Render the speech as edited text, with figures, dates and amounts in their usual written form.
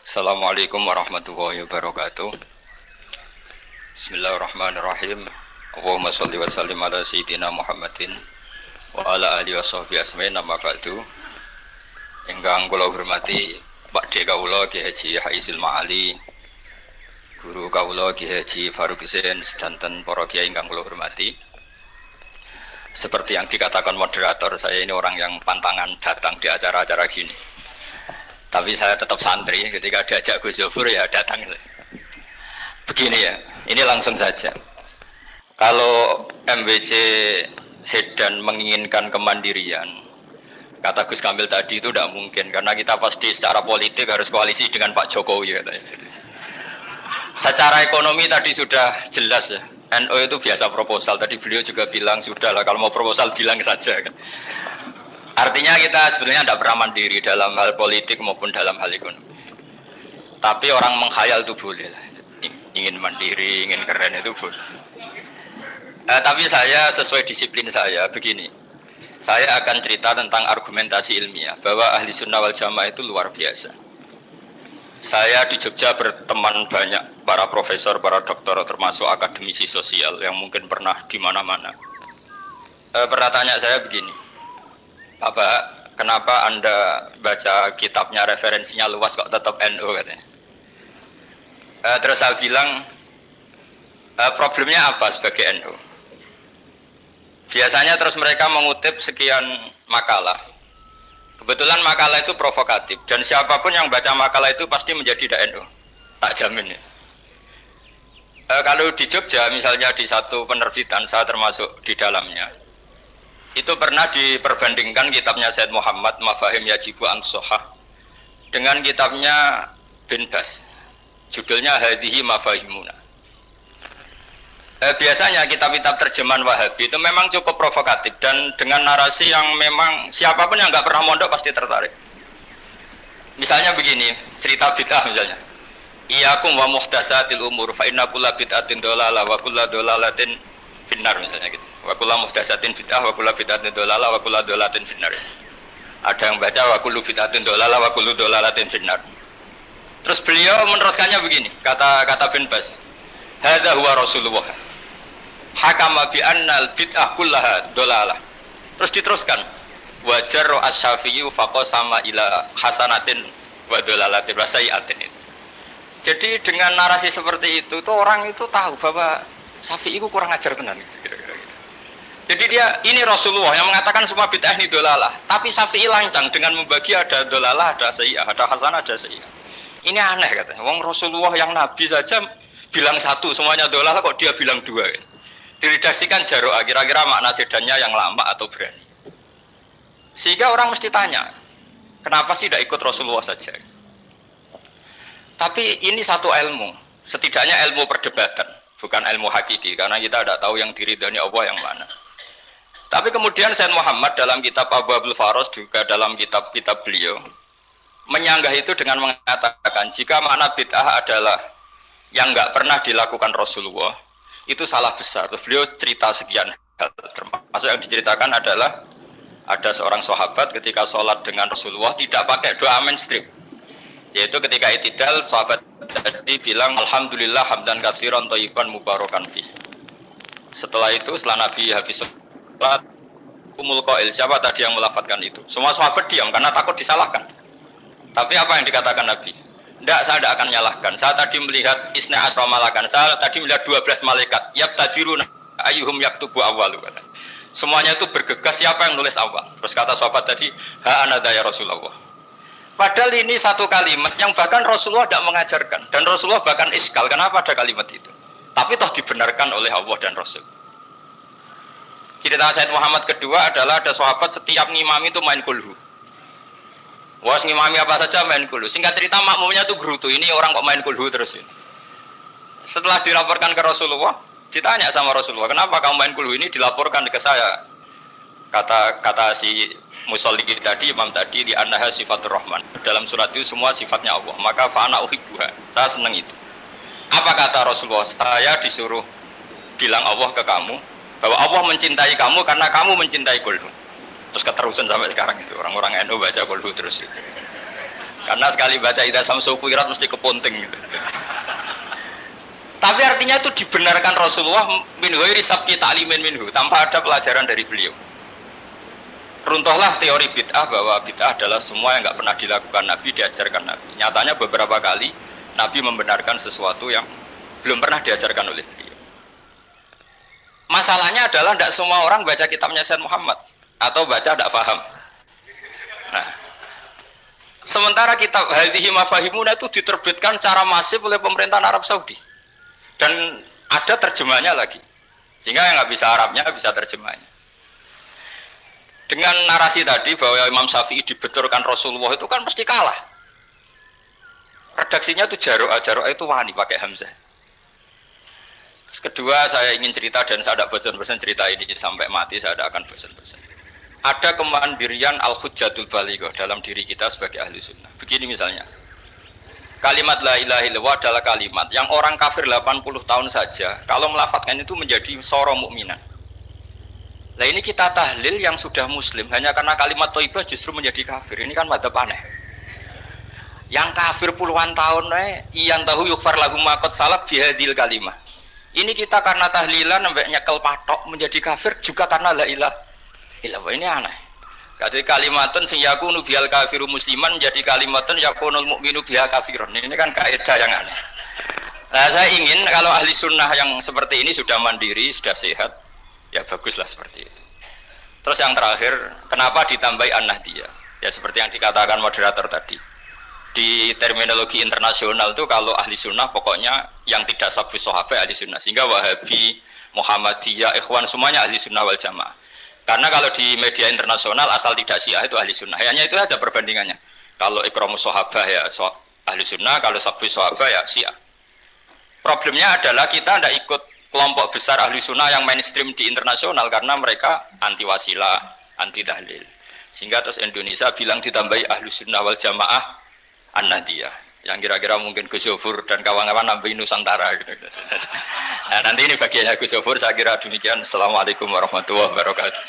Assalamualaikum warahmatullahi wabarakatuh. Bismillahirrahmanirrahim. Allahumma sholli wa sallim ala sayyidina Muhammadin wa ala alihi washabihi asma'in amma ba'du. Ingkang kula hormati Pak D kawula Ki Haji Haisil Ma'ali, guru kawula Ki Haji Faruk Husain sedanten para kiai ingkang kula hormati. Seperti yang dikatakan moderator, saya ini orang yang pantangan datang di acara-acara gini. Tapi saya tetap santri, ketika diajak Gus Zofur ya datang. Begini ya, ini langsung saja. Kalau MWC Sedan menginginkan kemandirian, kata Gus Kamil tadi itu tidak mungkin, karena kita pasti secara politik harus koalisi dengan Pak Jokowi katanya. Secara ekonomi tadi sudah jelas ya, NU itu biasa proposal, tadi beliau juga bilang sudah lah, kalau mau proposal bilang saja kan. Artinya kita sebenarnya tidak pernah mandiri dalam hal politik maupun dalam hal ekonomi. Tapi orang menghayal itu boleh, ingin mandiri, ingin keren itu boleh. Tapi saya sesuai disiplin saya begini. Saya akan cerita tentang argumentasi ilmiah bahwa ahli sunnah wal jamaah itu luar biasa. Saya di Jogja berteman banyak para profesor, para doktor, termasuk akademisi sosial yang mungkin pernah di mana-mana. Pernah tanya saya begini. Bapak, kenapa Anda baca kitabnya referensinya luas kok tetap NU katanya? Terus saya bilang, problemnya apa sebagai NU? Biasanya terus mereka mengutip sekian makalah. Kebetulan makalah itu provokatif, dan siapapun yang baca makalah itu pasti menjadi tidak NU. Tak jamin ya. Kalau di Jogja misalnya di satu penerbitan, saya termasuk di dalamnya, itu pernah diperbandingkan kitabnya Said Muhammad Mafahim Yajibu An-Sohah dengan kitabnya Bin Bas, judulnya Hadihi Mafahimuna. Biasanya kitab-kitab terjemahan Wahabi itu memang cukup provokatif dan dengan narasi yang memang siapapun yang nggak pernah mondok pasti tertarik. Misalnya begini, cerita bid'ah misalnya, Iyakum wa muhdasatil umur fa inna kulla bid'atin dolalah wa kulla dolalatin finnar misalnya gitu. Wa kullu muhdatsatin bid'ah wa kullu bid'atin dhalalah wa kullu dhalalatin finnar. Ada yang baca wa kullu bid'atin dhalalah wa kullu dhalalatin finnar. Terus beliau meneruskannya begini, kata Bin Bas. Hadza huwa Rasulullah. Hakama bi anna al-bid'ah kullaha dhalalah. Terus diteruskan. Wa jarra asy-Syafi'i faqasama ila hasanatin wa dhalalatin wa sayyi'atin. Jadi dengan narasi seperti itu tuh orang itu tahu bahwa Syafi'i itu kurang ajar tenan kira-kira gitu. Jadi dia ini Rasulullah yang mengatakan semua bid'ah ini dolalah, tapi Syafi'i lancang dengan membagi ada dolalah, ada sayyi'ah, ada hasanah, ada sayyi'ah. Ini aneh katanya. Wong Rasulullah yang nabi saja bilang satu, semuanya dolalah kok dia bilang dua. Gitu. Diredaksikan jaro'ah, kira-kira makna sedannya yang lama atau berani. Sehingga orang mesti tanya, kenapa sih tidak ikut Rasulullah saja? Tapi ini satu ilmu, setidaknya ilmu perdebatan. Bukan ilmu hakiki, karena kita tidak tahu yang diridhani Allah yang mana. Tapi kemudian Sayyid Muhammad dalam kitab Abu Abdul Faros, juga dalam kitab-kitab beliau, menyanggah itu dengan mengatakan, jika makna bid'ah adalah yang nggak pernah dilakukan Rasulullah, itu salah besar. Terus beliau cerita sekian hal, termasuk yang diceritakan adalah, ada seorang sahabat ketika sholat dengan Rasulullah, tidak pakai doa mainstream. Yaitu ketika itidal, sahabat tadi bilang alhamdulillah hamdan katsiran thayyiban mubarakan fi. Setelah itu setelah Nabi habis salat umul qail, siapa tadi yang melafadzkan itu? Semua sahabat diam karena takut disalahkan. Tapi apa yang dikatakan Nabi? Tidak, saya tidak akan menyalahkan. Saya tadi melihat isna asra malakan. Saya tadi melihat 12 malaikat. Yabtadiruna ayyuhum yaktubu awwalu. Semuanya itu bergegas siapa yang nulis awal. Terus kata sahabat tadi, ha anada ya Rasulullah. Padahal ini satu kalimat yang bahkan Rasulullah tidak mengajarkan. Dan Rasulullah bahkan iskal, kenapa ada kalimat itu? Tapi toh dibenarkan oleh Allah dan Rasul. Cerita Sayyid Muhammad kedua adalah ada sahabat setiap ngimami itu main kulhu. Was ngimami apa saja main kulhu. Singkat cerita makmumnya itu gerutu, ini orang kok main kulhu terus ini. Setelah dilaporkan ke Rasulullah, ditanya sama Rasulullah, kenapa kamu main kulhu ini? Dilaporkan ke saya. Kata si musolli tadi, imam tadi, di annaha sifatur rahman. Dalam surat itu semua sifatnya Allah. Maka fa'ana uhibbuha. Saya senang itu. Apa kata Rasulullah? Saya disuruh bilang Allah ke kamu bahwa Allah mencintai kamu karena kamu mencintai kulhu. Terus keterusan sampai sekarang itu orang-orang NU baca kulhu terus. Karena sekali baca Idza Samsu Kuwirat mesti kepunting gitu. Tapi artinya itu dibenarkan Rasulullah min ghairi sabqi ta'limin minhu, tanpa ada pelajaran dari beliau. Runtuhlah teori bid'ah bahwa bid'ah adalah semua yang nggak pernah dilakukan Nabi, diajarkan Nabi. Nyatanya beberapa kali Nabi membenarkan sesuatu yang belum pernah diajarkan oleh beliau. Masalahnya adalah tidak semua orang baca kitabnya Sayyid Muhammad atau baca tidak paham. Nah, sementara kitab Hadhihi Mafahimuna itu diterbitkan secara masif oleh pemerintahan Arab Saudi dan ada terjemahnya lagi, sehingga yang nggak bisa Arabnya bisa terjemahnya. Dengan narasi tadi bahwa Imam Syafi'i dibenturkan Rasulullah itu kan mesti kalah. Redaksinya itu Jaro'a itu wani pakai Hamzah. Kedua, saya ingin cerita dan saya tidak bosan-bosan cerita ini sampai mati, saya tidak akan bosan-bosan. Ada kemandirian al-hujjatul balighah dalam diri kita sebagai ahli sunnah. Begini misalnya, kalimat la ilaha illallah adalah kalimat yang orang kafir 80 tahun saja kalau melafadzkan itu menjadi soro mukminan. Nah ini kita tahlil yang sudah muslim hanya karena kalimat thayyibah justru menjadi kafir. Ini kan madzhab aneh. Yang kafir puluhan tahun iyan tahu yufar lahum ma qad salaf bihadil kalimah. Ini kita karena tahlilan sampai nyekel patok menjadi kafir juga karena la ilaha illallah. Ini aneh. Jadi kalimatun sing yakunu bihal kafiru musliman menjadi kalimatun yakunul mukminu biha kafirun. Ini kan kaidah yang aneh. Nah, saya ingin kalau ahli sunnah yang seperti ini sudah mandiri, sudah sehat, ya baguslah seperti itu. Terus yang terakhir, kenapa ditambahi an-nahdiyah? Ya seperti yang dikatakan moderator tadi. Di terminologi internasional itu kalau ahli sunnah pokoknya yang tidak sabus sahabat ahli sunnah, sehingga Wahabi, Muhammadiyah, Ikhwan semuanya ahli sunnah wal jamaah. Karena kalau di media internasional asal tidak Syiah itu ahli sunnah, hanya itu saja perbandingannya. Kalau ikramus sahabat ya ahli sunnah, kalau sabus sahabat ya Syiah. Problemnya adalah kita tidak ikut kelompok besar ahli sunnah yang mainstream di internasional karena mereka anti wasilah, anti tahlil. Sehingga terus Indonesia bilang ditambahi ahli sunnah wal jamaah an-nahdiyah, yang kira-kira mungkin Gus Zofur dan kawan-kawan nambahin Nusantara gitu. Nah, nanti ini bagiannya Gus Zofur, saya kira demikian. Assalamualaikum warahmatullahi wabarakatuh.